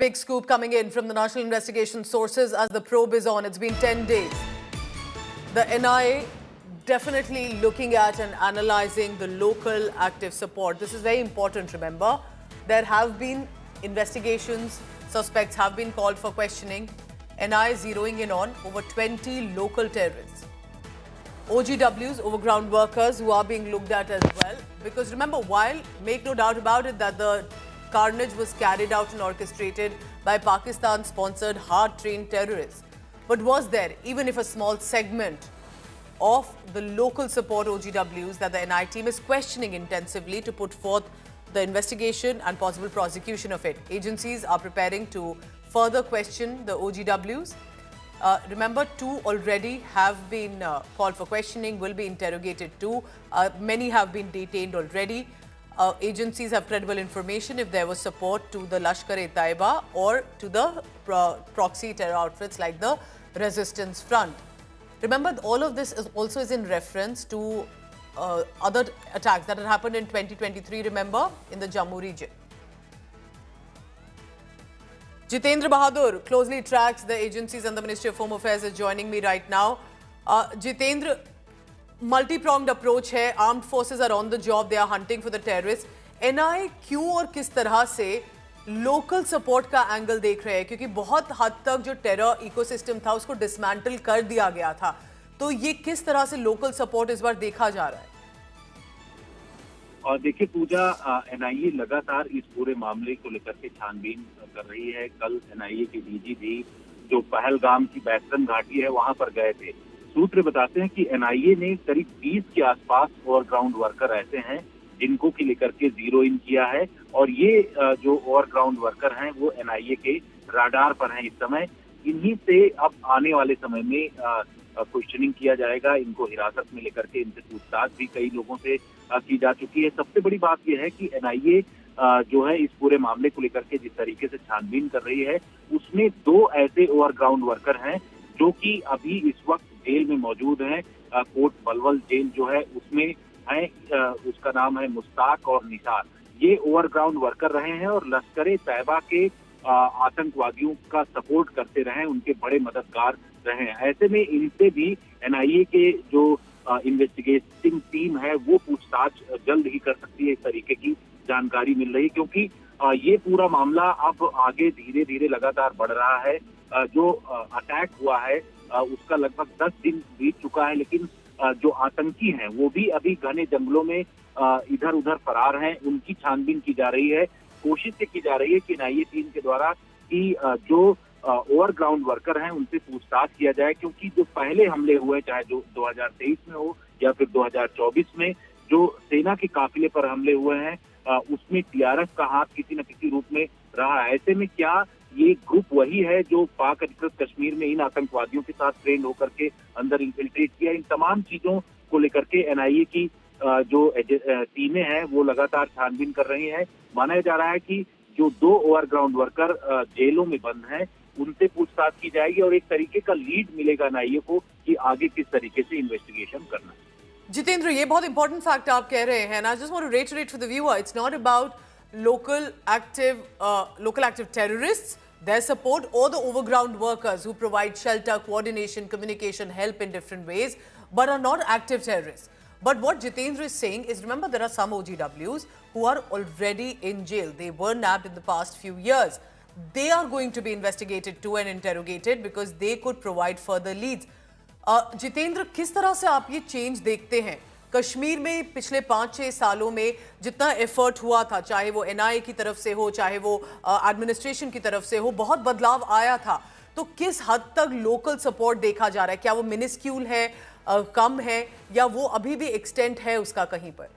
Big scoop coming in from the National Investigation Sources as the probe is on. It's been 10 days. The NIA definitely looking at and analyzing the local active support. This is very important, remember. There have been investigations, suspects have been called for questioning. NIA zeroing in on over 20 local terrorists. OGWs, overground workers, who are being looked at as well. Because remember, while, make no doubt about it, that the carnage was carried out and orchestrated by Pakistan-sponsored, hard-trained terrorists. But was there, even if a small segment of the local support OGWs that the NIA team is questioning intensively to put forth the investigation and possible prosecution of it? Agencies are preparing to further question the OGWs. Remember, 2 already have been called for questioning, will be interrogated too. Many have been detained already. Agencies have credible information if there was support to the Lashkar-e-Taiba or to the proxy terror outfits like the Resistance Front. Remember, all of this is in reference to other attacks that had happened in 2023, remember, in the Jammu region. Jitendra Bahadur closely tracks the agencies and the Ministry of Home Affairs is joining me right now. Jitendra, multi-pronged approach है, armed forces are on the job, they are hunting for the terrorists. NIA क्यों और किस तरह से local support का angle देख रहे हैं? क्योंकि बहुत हद तक जो टेरर इकोसिस्टम था उसको डिसमेंटल कर दिया गया था, तो ये किस तरह से लोकल सपोर्ट इस बार देखा जा रहा है? और देखिए पूजा, NIA लगातार इस पूरे मामले को लेकर के छानबीन कर रही है। कल NIA के डीजी भी जो पहलगाम की बैतरन घाटी है वहां पर गए थे। सूत्र बताते हैं कि NIA ने करीब 20 के आसपास ओवरग्राउंड वर्कर ऐसे हैं जिनको की लेकर के जीरो इन किया है, और ये जो ओवरग्राउंड वर्कर हैं वो NIA के राडार पर हैं इस समय। इन्हीं से अब आने वाले समय में क्वेश्चनिंग किया जाएगा। इनको हिरासत में लेकर के इनसे पूछताछ भी कई लोगों से की जा चुकी है। सबसे बड़ी बात यह है कि NIA जो है इस पूरे मामले को लेकर के जिस तरीके से छानबीन कर रही है, उसमें 2 ऐसे ओवरग्राउंड वर्कर हैं जो कि अभी इस वक्त जेल में मौजूद हैं। कोट बलवल जेल जो है उसमें है, उसका नाम है मुश्ताक और निसार। ये ओवरग्राउंड वर्कर रहे हैं और लश्कर-ए-तैयबा के आतंकवादियों का सपोर्ट करते रहे, उनके बड़े मददगार रहे हैं। ऐसे में इनसे भी NIA के जो इन्वेस्टिगेटिंग टीम है वो पूछताछ जल्द ही कर सकती है, इस तरीके की जानकारी मिल रही है। क्योंकि ये पूरा मामला अब आगे धीरे धीरे लगातार बढ़ रहा है। जो अटैक हुआ है उसका लगभग 10 दिन बीत चुका है, लेकिन जो आतंकी हैं वो भी अभी घने जंगलों में इधर उधर फरार हैं। उनकी छानबीन की जा रही है। कोशिश ये की जा रही है कि NIA टीम के द्वारा कि जो ओवरग्राउंड वर्कर हैं उनसे पूछताछ किया जाए, क्योंकि जो पहले हमले हुए, चाहे जो 2023 में हो या फिर 2024 में जो सेना के काफिले पर हमले हुए हैं, उसमें TRF का हाथ किसी न किसी रूप में रहा है। ऐसे में क्या ये ग्रुप वही है जो पाक अधिकृत कश्मीर में इन आतंकवादियों के साथ ट्रेंड होकर के अंदर इन्फिल्ट्रेट किया? इन तमाम चीजों को लेकर के NIA की जो टीमें हैं वो लगातार छानबीन कर रही हैं। माना जा रहा है कि जो 2 ओवरग्राउंड वर्कर जेलों में बंद हैं उनसे पूछताछ की जाएगी और एक तरीके का लीड मिलेगा NIA को कि आगे किस तरीके से इन्वेस्टिगेशन करना है। जितेंद्र, ये बहुत इंपॉर्टेंट फैक्ट आप कह रहे हैं। I just want to reiterate for the viewer, it's not about local active terrorists, their support, or the overground workers who provide shelter, coordination, communication, help in different ways, but are not active terrorists. But what Jitendra is saying is, remember, there are some OGWs who are already in jail. They were nabbed in the past few years. They are going to be investigated too and interrogated because they could provide further leads. Jitendra, किस तरह से आप ये change देखते हैं? कश्मीर में पिछले 5-6 सालों में जितना एफर्ट हुआ था, चाहे वो NIA की तरफ से हो, चाहे वो एडमिनिस्ट्रेशन की तरफ से हो, बहुत बदलाव आया था। तो किस हद तक लोकल सपोर्ट देखा जा रहा है? क्या वो मिनिस्क्यूल है, कम है, या वो अभी भी एक्सटेंट है उसका कहीं पर?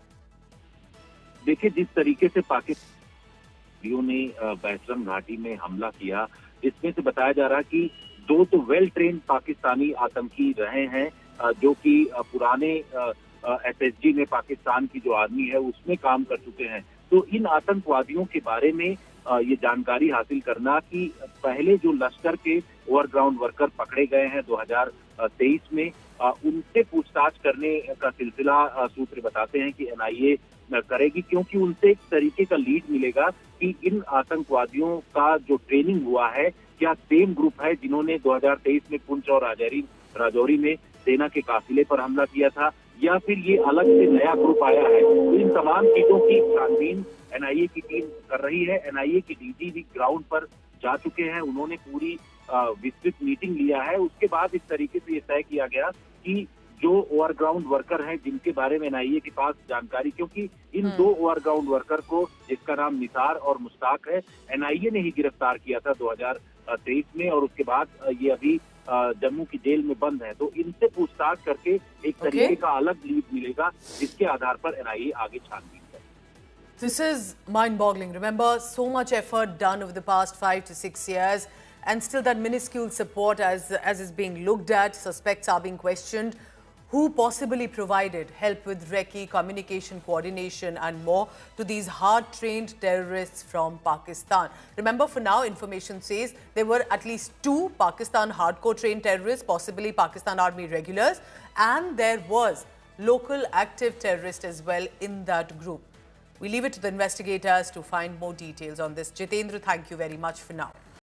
देखिए, जिस तरीके से पाकिस्तानियों ने बैतरन घाटी में हमला किया, इसमें से बताया जा रहा है कि 2 तो वेल ट्रेन्ड पाकिस्तानी आतंकी रहे हैं जो कि पुराने SSG में पाकिस्तान की जो आर्मी है उसमें काम कर चुके हैं। तो इन आतंकवादियों के बारे में ये जानकारी हासिल करना कि पहले जो लश्कर के ओवरग्राउंड वर्कर पकड़े गए हैं 2023 में, उनसे पूछताछ करने का सिलसिला सूत्र बताते हैं कि NIA करेगी, क्योंकि उनसे एक तरीके का लीड मिलेगा कि इन आतंकवादियों का जो ट्रेनिंग हुआ है क्या सेम ग्रुप है जिन्होंने 2023 में पुंछ और राजौरी में सेना के काफिले पर हमला किया था, या फिर ये अलग से नया ग्रुप आया है। तो इन तमाम चीजों की छानबीन एनआईए की टीम कर रही है। एनआईए के डीजी भी ग्राउंड पर जा चुके हैं, उन्होंने पूरी विस्तृत मीटिंग लिया है। उसके बाद इस तरीके से ये तय किया गया कि जो ओवरग्राउंड वर्कर हैं जिनके बारे में एनआईए के पास जानकारी, क्योंकि इन दो ओवरग्राउंड वर्कर को, जिसका नाम निसार और मुश्ताक है, एनआईए ने ही गिरफ्तार किया था 2023 में, और उसके बाद ये अभी जम्मू की जेल में बंद है। तो इनसे पूछताछ करके एक तरीके का अलग लीड मिलेगा, जिसके आधार पर एनआईए आगे छानबीन करे। This is mind-boggling. Remember, so much effort done over the past 5 to 6 years, and still that minuscule support as is being looked at. Suspects are being questioned. Who possibly provided help with recce, communication, coordination and more to these hard-trained terrorists from Pakistan? Remember, for now, information says there were at least 2 Pakistan hardcore trained terrorists, possibly Pakistan Army regulars, and there was local active terrorist as well in that group. We leave it to the investigators to find more details on this. Jitendra, thank you very much for now.